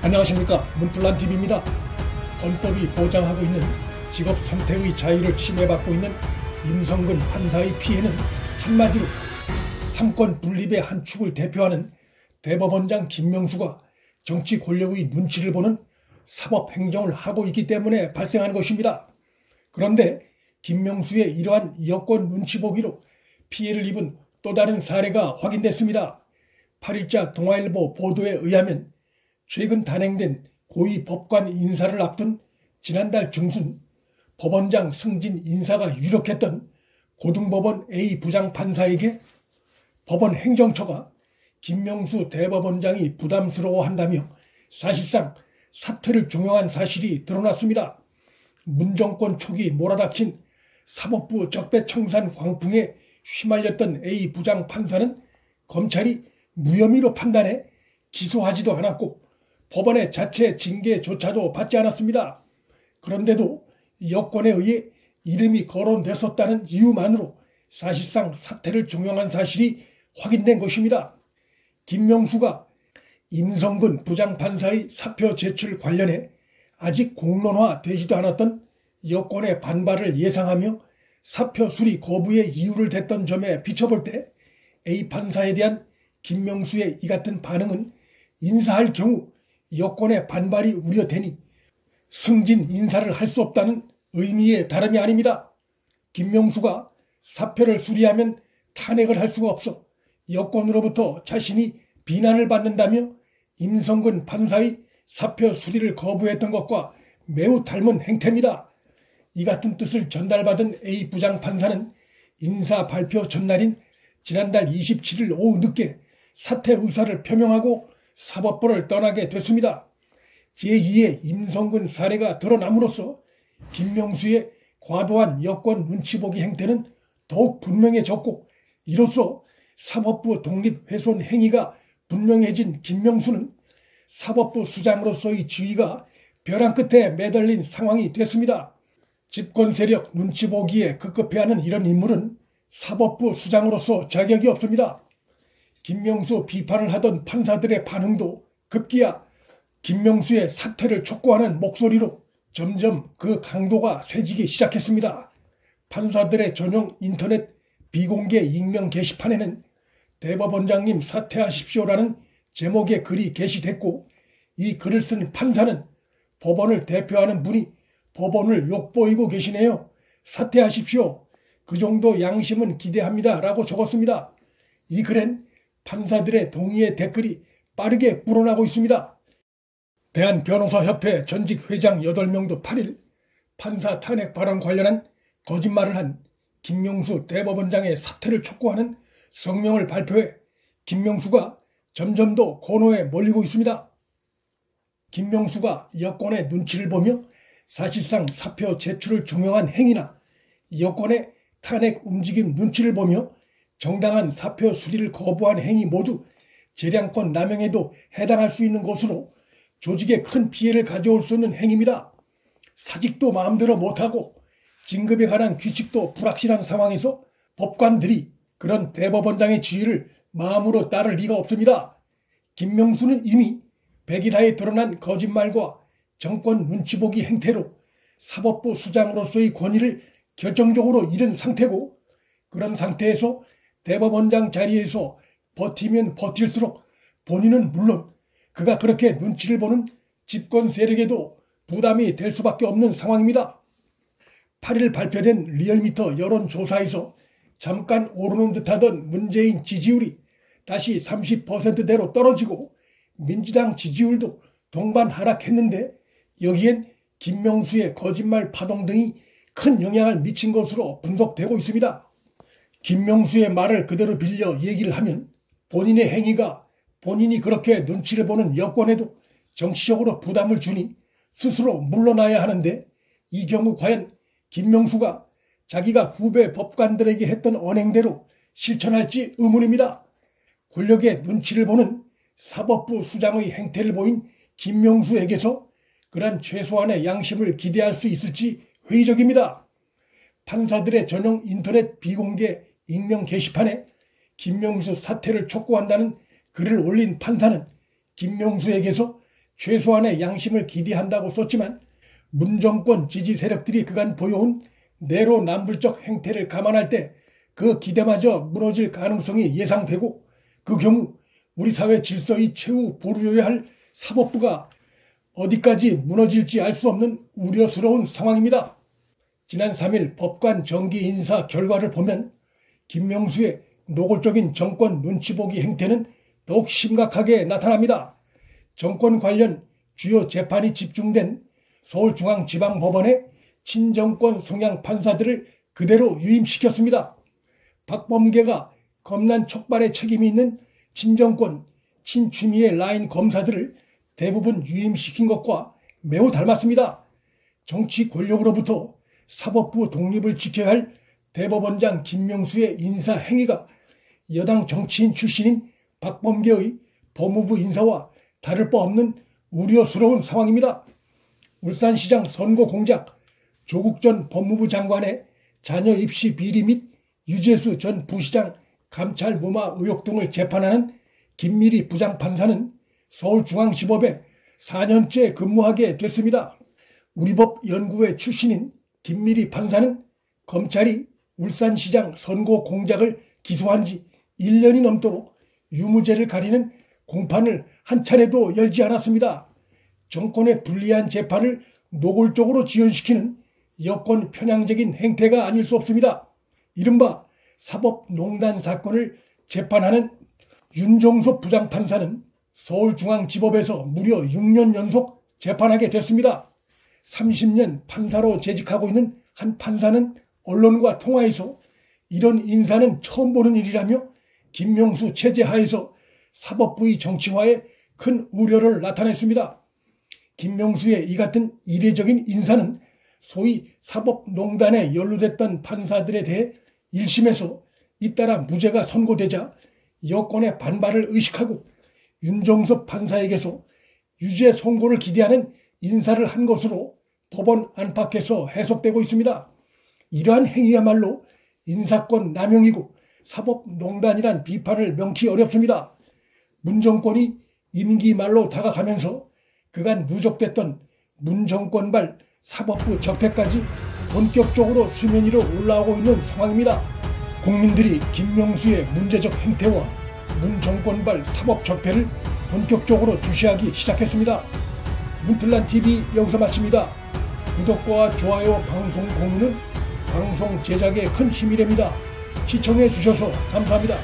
안녕하십니까. 문플란TV입니다. 헌법이 보장하고 있는 직업 선택의 자유를 침해받고 있는 임성근 판사의 피해는 한마디로 삼권 분립의 한 축을 대표하는 대법원장 김명수가 정치 권력의 눈치를 보는 사법행정을 하고 있기 때문에 발생한 것입니다. 그런데 김명수의 이러한 여권 눈치 보기로 피해를 입은 또 다른 사례가 확인됐습니다. 8일자 동아일보 보도에 의하면 최근 단행된 고위 법관 인사를 앞둔 지난달 중순 법원장 승진 인사가 유력했던 고등법원 A 부장판사에게 법원 행정처가 김명수 대법원장이 부담스러워한다며 사실상 사퇴를 종용한 사실이 드러났습니다. 문정권 초기 몰아닥친 사법부 적폐청산 광풍에 휘말렸던 A 부장판사는 검찰이 무혐의로 판단해 기소하지도 않았고 법원의 자체 징계조차도 받지 않았습니다. 그런데도 여권에 의해 이름이 거론됐었다는 이유만으로 사실상 사퇴를 종용한 사실이 확인된 것입니다. 김명수가 임성근 부장판사의 사표 제출 관련해 아직 공론화되지도 않았던 여권의 반발을 예상하며 사표 수리 거부의 이유를 댔던 점에 비춰볼 때 A 판사에 대한 김명수의 이 같은 반응은 인사할 경우 여권의 반발이 우려되니 승진 인사를 할 수 없다는 의미의 다름이 아닙니다. 김명수가 사표를 수리하면 탄핵을 할 수가 없어 여권으로부터 자신이 비난을 받는다며 임성근 판사의 사표 수리를 거부했던 것과 매우 닮은 행태입니다. 이 같은 뜻을 전달받은 A 부장판사는 인사 발표 전날인 지난달 27일 오후 늦게 사퇴 의사를 표명하고 사법부를 떠나게 됐습니다. 제2의 임성근 사례가 드러남으로써 김명수의 과도한 여권 눈치보기 행태는 더욱 분명해졌고 이로써 사법부 독립훼손 행위가 분명해진 김명수는 사법부 수장으로서의 지위가 벼랑 끝에 매달린 상황이 됐습니다. 집권 세력 눈치 보기에 급급해하는 이런 인물은 사법부 수장으로서 자격이 없습니다. 김명수 비판을 하던 판사들의 반응도 급기야 김명수의 사퇴를 촉구하는 목소리로 점점 그 강도가 세지기 시작했습니다. 판사들의 전용 인터넷 비공개 익명 게시판에는 대법원장님 사퇴하십시오라는 제목의 글이 게시됐고 이 글을 쓴 판사는 법원을 대표하는 분이 법원을 욕보이고 계시네요. 사퇴하십시오. 그 정도 양심은 기대합니다. 라고 적었습니다. 이 글엔 판사들의 동의의 댓글이 빠르게 불어나고 있습니다. 대한변호사협회 전직 회장 8명도 8일 판사 탄핵 발언 관련한 거짓말을 한 김명수 대법원장의 사퇴를 촉구하는 성명을 발표해 김명수가 점점 더 고노에 몰리고 있습니다. 김명수가 여권의 눈치를 보며 사실상 사표 제출을 종용한 행위나 여권의 탄핵 움직임 눈치를 보며 정당한 사표 수리를 거부한 행위 모두 재량권 남용에도 해당할 수 있는 것으로 조직에 큰 피해를 가져올 수 있는 행위입니다. 사직도 마음대로 못하고 진급에 관한 규칙도 불확실한 상황에서 법관들이 그런 대법원장의 지위를 마음으로 따를 리가 없습니다. 김명수는 이미 백일하에 드러난 거짓말과 정권 눈치보기 행태로 사법부 수장으로서의 권위를 결정적으로 잃은 상태고 그런 상태에서 대법원장 자리에서 버티면 버틸수록 본인은 물론 그가 그렇게 눈치를 보는 집권 세력에도 부담이 될 수밖에 없는 상황입니다. 8일 발표된 리얼미터 여론조사에서 잠깐 오르는 듯하던 문재인 지지율이 다시 30%대로 떨어지고 민주당 지지율도 동반 하락했는데 여기엔 김명수의 거짓말 파동 등이 큰 영향을 미친 것으로 분석되고 있습니다. 김명수의 말을 그대로 빌려 얘기를 하면 본인의 행위가 본인이 그렇게 눈치를 보는 여권에도 정치적으로 부담을 주니 스스로 물러나야 하는데 이 경우 과연 김명수가 자기가 후배 법관들에게 했던 언행대로 실천할지 의문입니다. 권력의 눈치를 보는 사법부 수장의 행태를 보인 김명수에게서 그런 최소한의 양심을 기대할 수 있을지 회의적입니다. 판사들의 전용 인터넷 비공개 익명 게시판에 김명수 사퇴를 촉구한다는 글을 올린 판사는 김명수에게서 최소한의 양심을 기대한다고 썼지만 문정권 지지 세력들이 그간 보여온 내로남불적 행태를 감안할 때 그 기대마저 무너질 가능성이 예상되고, 그 경우 우리 사회 질서의 최후 보루여야 할 사법부가 어디까지 무너질지 알 수 없는 우려스러운 상황입니다. 지난 3일 법관 정기 인사 결과를 보면 김명수의 노골적인 정권 눈치보기 행태는 더욱 심각하게 나타납니다. 정권 관련 주요 재판이 집중된 서울중앙지방법원의 친정권 성향 판사들을 그대로 유임시켰습니다. 박범계가 검난 촉발에 책임이 있는 친정권, 친추미애 라인 검사들을 대부분 유임시킨 것과 매우 닮았습니다. 정치 권력으로부터 사법부 독립을 지켜야 할 대법원장 김명수의 인사 행위가 여당 정치인 출신인 박범계의 법무부 인사와 다를 바 없는 우려스러운 상황입니다. 울산시장 선거 공작, 조국 전 법무부 장관의 자녀 입시 비리 및 유재수 전 부시장 감찰 무마 의혹 등을 재판하는 김미리 부장판사는 서울중앙지법에 4년째 근무하게 됐습니다. 우리법 연구회 출신인 김미리 판사는 검찰이 울산시장 선거 공작을 기소한 지 1년이 넘도록 유무죄를 가리는 공판을 한 차례도 열지 않았습니다. 정권의 불리한 재판을 노골적으로 지연시키는 여권 편향적인 행태가 아닐 수 없습니다. 이른바 사법농단 사건을 재판하는 윤종섭 부장판사는 서울중앙지법에서 무려 6년 연속 재판하게 됐습니다. 30년 판사로 재직하고 있는 한 판사는 언론과 통화에서 이런 인사는 처음 보는 일이라며 김명수 체제 하에서 사법부의 정치화에 큰 우려를 나타냈습니다. 김명수의 이 같은 이례적인 인사는 소위 사법농단에 연루됐던 판사들에 대해 1심에서 잇따라 무죄가 선고되자 여권의 반발을 의식하고 윤종섭 판사에게서 유죄 선고를 기대하는 인사를 한 것으로 법원 안팎에서 해석되고 있습니다. 이러한 행위야말로 인사권 남용이고 사법농단이란 비판을 명키 어렵습니다. 문정권이 임기 말로 다가가면서 그간 누적됐던 문정권발 사법부 적폐까지 본격적으로 수면 위로 올라오고 있는 상황입니다. 국민들이 김명수의 문제적 행태와 문정권발 사법 적폐를 본격적으로 주시하기 시작했습니다. 문틀란TV 여기서 마칩니다. 구독과 좋아요, 방송 공유는 방송 제작에 큰 힘이 됩니다. 시청해 주셔서 감사합니다.